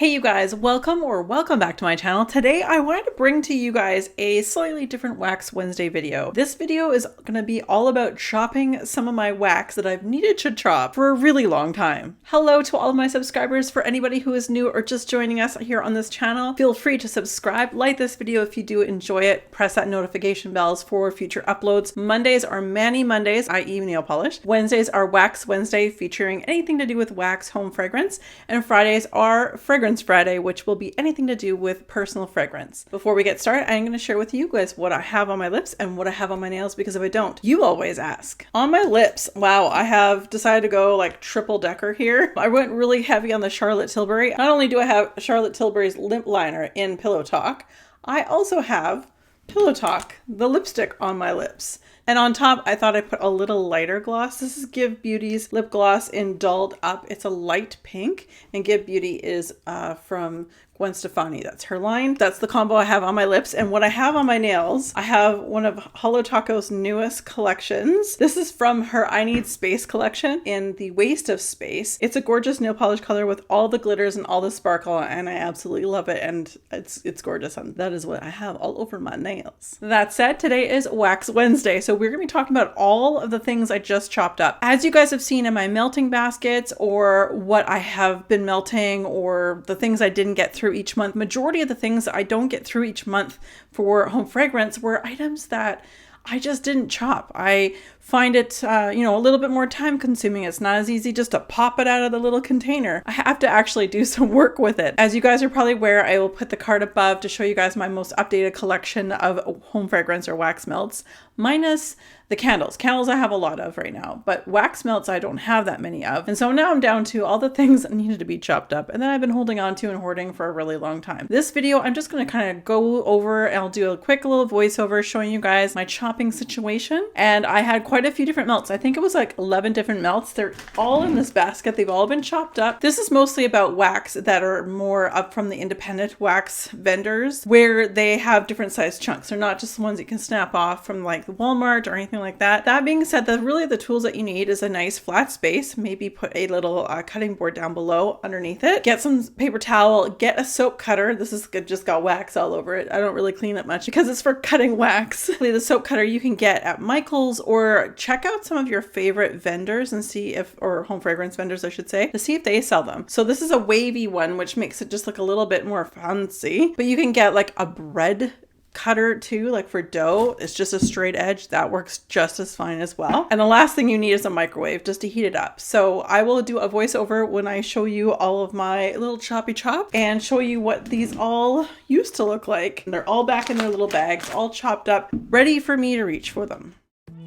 Hey you guys, welcome back to my channel. Today I wanted to bring to you guys a slightly different Wax Wednesday video. This video is going to be all about chopping some of my wax that I've needed to chop for a really long time. Hello to all of my subscribers. For anybody who is new or just joining us here on this channel, feel free to subscribe, like this video if you do enjoy it, press that notification bells for future uploads. Mondays are Mani Mondays, i.e. nail polish. Wednesdays are Wax Wednesday featuring anything to do with wax, home fragrance, and Fridays are Fragrance Friday, which will be anything to do with personal fragrance. Before we get started, I'm going to share with you guys what I have on my lips and what I have on my nails, because if I don't, you always ask. On my lips, wow, I have decided to go like triple decker here. I went really heavy on the Charlotte Tilbury. Not only do I have Charlotte Tilbury's lip liner in Pillow Talk, I also have Pillow Talk, the lipstick, on my lips. And on top, I thought I'd put a little lighter gloss. This is Give Beauty's lip gloss in Dolled Up. It's a light pink, and Give Beauty is from Gwen Stefani. That's her line. That's the combo I have on my lips. And what I have on my nails, I have one of Holo Taco's newest collections. This is from her I Need Space collection in the Waste of Space. It's a gorgeous nail polish color with all the glitters and all the sparkle, and I absolutely love it. And it's gorgeous. And that is what I have all over my nails. That said, today is Wax Wednesday. So we're going to be talking about all of the things I just chopped up. As you guys have seen in my melting baskets, or what I have been melting, or the things I didn't get through each month, majority of the things that I don't get through each month for home fragrance were items that I just didn't chop. I find it, a little bit more time consuming. It's not as easy just to pop it out of the little container. I have to actually do some work with it. As you guys are probably aware, I will put the card above to show you guys my most updated collection of home fragrance or wax melts, minus the candles. Candles I have a lot of right now, but wax melts I don't have that many of. And so now I'm down to all the things that needed to be chopped up and then I've been holding on to and hoarding for a really long time. This video, I'm just going to kind of go over and I'll do a quick little voiceover showing you guys my chopping situation. And I had quite a few different melts. I think it was like 11 different melts. They're all in this basket. They've all been chopped up. This is mostly about wax that are more up from the independent wax vendors, where they have different size chunks. They're not just the ones you can snap off from like Walmart or anything like that. That being said, really the tools that you need is a nice flat space. Maybe put a little cutting board down below underneath it. Get some paper towel. Get a soap cutter. This is just got wax all over it. I don't really clean it much because it's for cutting wax. The soap cutter you can get at Michael's, or check out some of your favorite vendors and see if, or home fragrance vendors I should say, to see if they sell them. So this is a wavy one, which makes it just look a little bit more fancy, but you can get like a bread cutter too, like for dough. It's just a straight edge. That works just as fine as well. And the last thing you need is a microwave just to heat it up. So I will do a voiceover when I show you all of my little choppy chop and show you what these all used to look like. And they're all back in their little bags, all chopped up, ready for me to reach for them.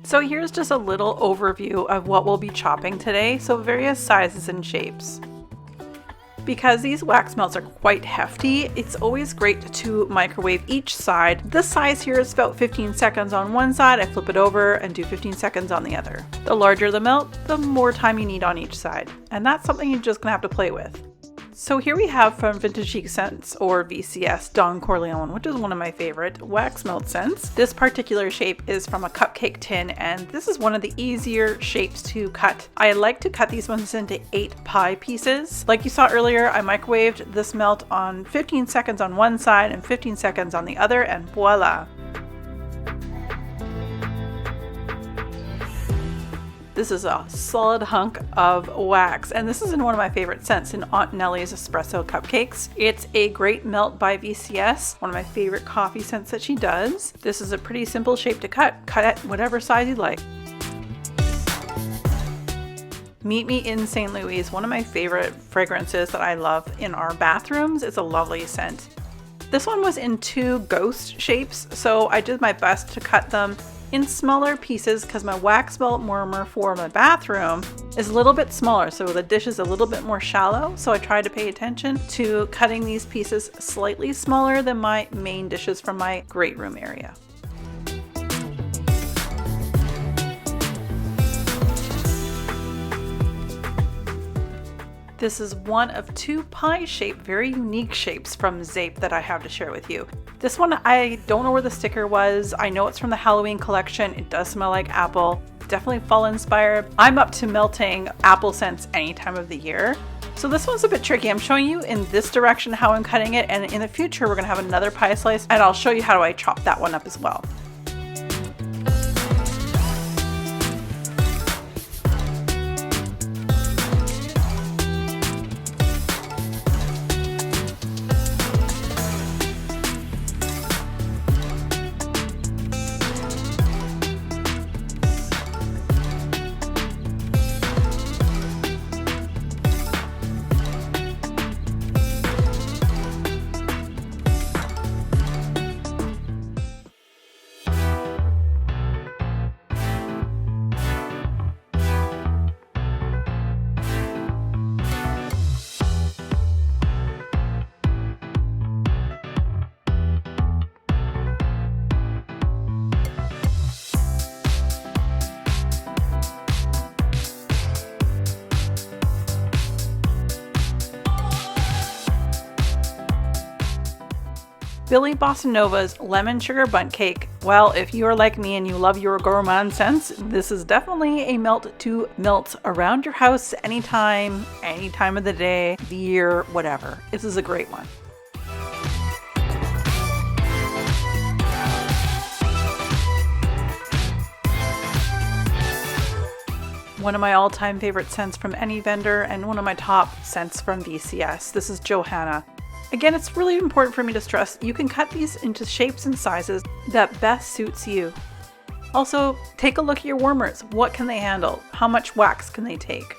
So here's just a little overview of what we'll be chopping today. So various sizes and shapes. Because these wax melts are quite hefty, it's always great to microwave each side. This size here is about 15 seconds on one side. I flip it over and do 15 seconds on the other. The larger the melt, the more time you need on each side. And that's something you're just gonna have to play with. So here we have from Vintage Chic Scents, or VCS, Don Corleone, which is one of my favorite wax melt scents. This particular shape is from a cupcake tin, and this is one of the easier shapes to cut. I like to cut these ones into 8 pie pieces. Like you saw earlier, I microwaved this melt on 15 seconds on one side and 15 seconds on the other, and voila. This is a solid hunk of wax, and this is in one of my favorite scents, in Aunt Nellie's Espresso Cupcakes. It's a great melt by VCS, one of my favorite coffee scents that she does. This is a pretty simple shape to cut. Cut it whatever size you like. Meet Me in St. Louis, one of my favorite fragrances that I love in our bathrooms. It's a lovely scent. This one was in 2 ghost shapes, so I did my best to cut them in smaller pieces because my wax melt warmer for my bathroom is a little bit smaller, so the dish is a little bit more shallow. So I try to pay attention to cutting these pieces slightly smaller than my main dishes from my great room area. This is one of 2 pie-shaped, very unique shapes from Zape that I have to share with you. This one, I don't know where the sticker was. I know it's from the Halloween collection. It does smell like apple. Definitely fall inspired. I'm up to melting apple scents any time of the year. So this one's a bit tricky. I'm showing you in this direction how I'm cutting it, and in the future we're gonna have another pie slice and I'll show you how I chop that one up as well. Billy Bossa Nova's Lemon Sugar Bundt Cake. Well, if you are like me and you love your gourmand scents, this is definitely a melt to melt around your house anytime, any time of the day, the year, whatever. This is a great one. One of my all-time favorite scents from any vendor and one of my top scents from VCS. This is Johanna. Again, it's really important for me to stress you can cut these into shapes and sizes that best suits you. Also, take a look at your warmers. What can they handle? How much wax can they take?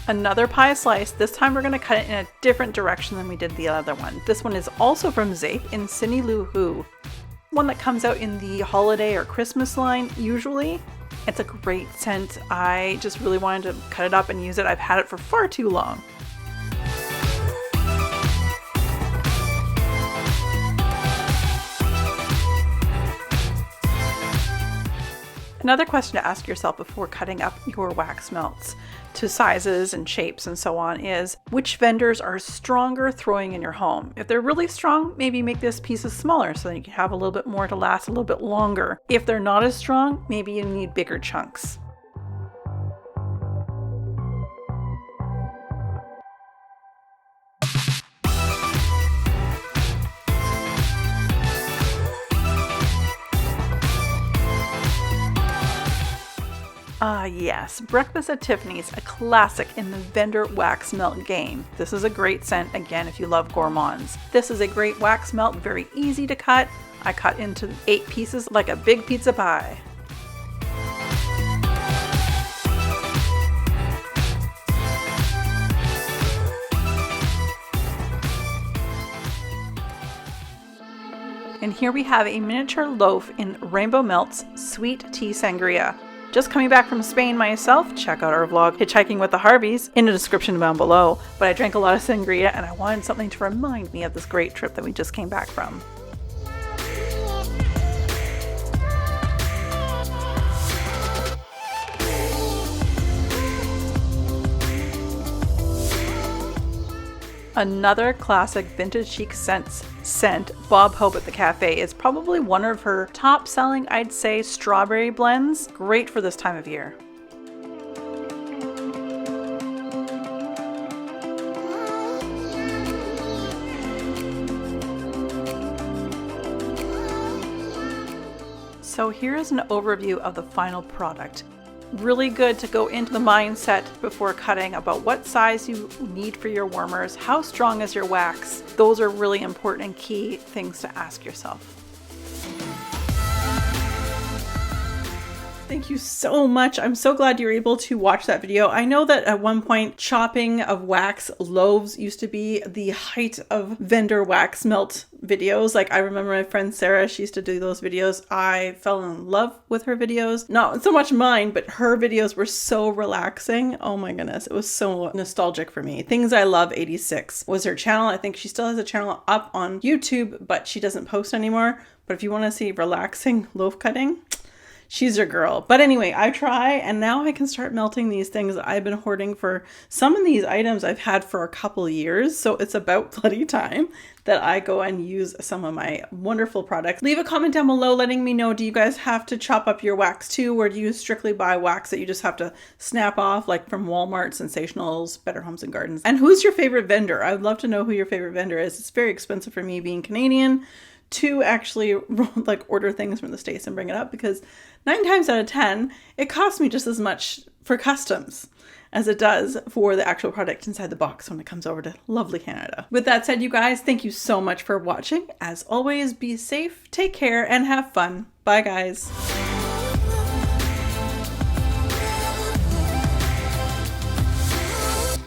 Another pie slice. This time we're going to cut it in a different direction than we did the other one. This one is also from Zape in Cindy Lou Who. One that comes out in the holiday or Christmas line usually. It's a great scent. I just really wanted to cut it up and use it. I've had it for far too long. Another question to ask yourself before cutting up your wax melts to sizes and shapes and so on is, which vendors are stronger throwing in your home? If they're really strong, maybe make this pieces smaller so that you can have a little bit more to last a little bit longer. If they're not as strong, maybe you need bigger chunks. Ah yes, Breakfast at Tiffany's, a classic in the vendor wax melt game. This is a great scent, again, if you love gourmands. This is a great wax melt, very easy to cut. I cut into 8 pieces like a big pizza pie. And here we have a miniature loaf in Rainbow Melt's Sweet Tea Sangria. Just coming back from Spain myself, check out our vlog Hitchhiking with the Harveys in the description down below. But I drank a lot of sangria and I wanted something to remind me of this great trip that we just came back from. Another classic vintage chic scent, Bob Hope at the Cafe, is probably one of her top selling, I'd say, strawberry blends. Great for this time of year. So here's an overview of the final product. Really good to go into the mindset before cutting about what size you need for your warmers, how strong is your wax. Those are really important and key things to ask yourself. Thank you so much. I'm so glad you were able to watch that video. I know that at one point chopping of wax loaves used to be the height of vendor wax melt videos. Like I remember my friend Sarah, she used to do those videos. I fell in love with her videos. Not so much mine, but her videos were so relaxing. Oh my goodness. It was so nostalgic for me. Things I Love 86 was her channel. I think she still has a channel up on YouTube, but she doesn't post anymore. But if you want to see relaxing loaf cutting, she's your girl. But anyway, I try, and now I can start melting these things that I've been hoarding for. Some of these items I've had for a couple years, so it's about bloody time that I go and use some of my wonderful products. Leave a comment down below letting me know, do you guys have to chop up your wax too, or do you strictly buy wax that you just have to snap off, like from Walmart, Sensationals, Better Homes and Gardens? And who's your favorite vendor? I'd love to know who your favorite vendor is. It's very expensive for me being Canadian to actually like order things from the States and bring it up, because 9 times out of 10, it costs me just as much for customs as it does for the actual product inside the box when it comes over to lovely Canada. With that said, you guys, thank you so much for watching. As always, be safe, take care, and have fun. Bye, guys.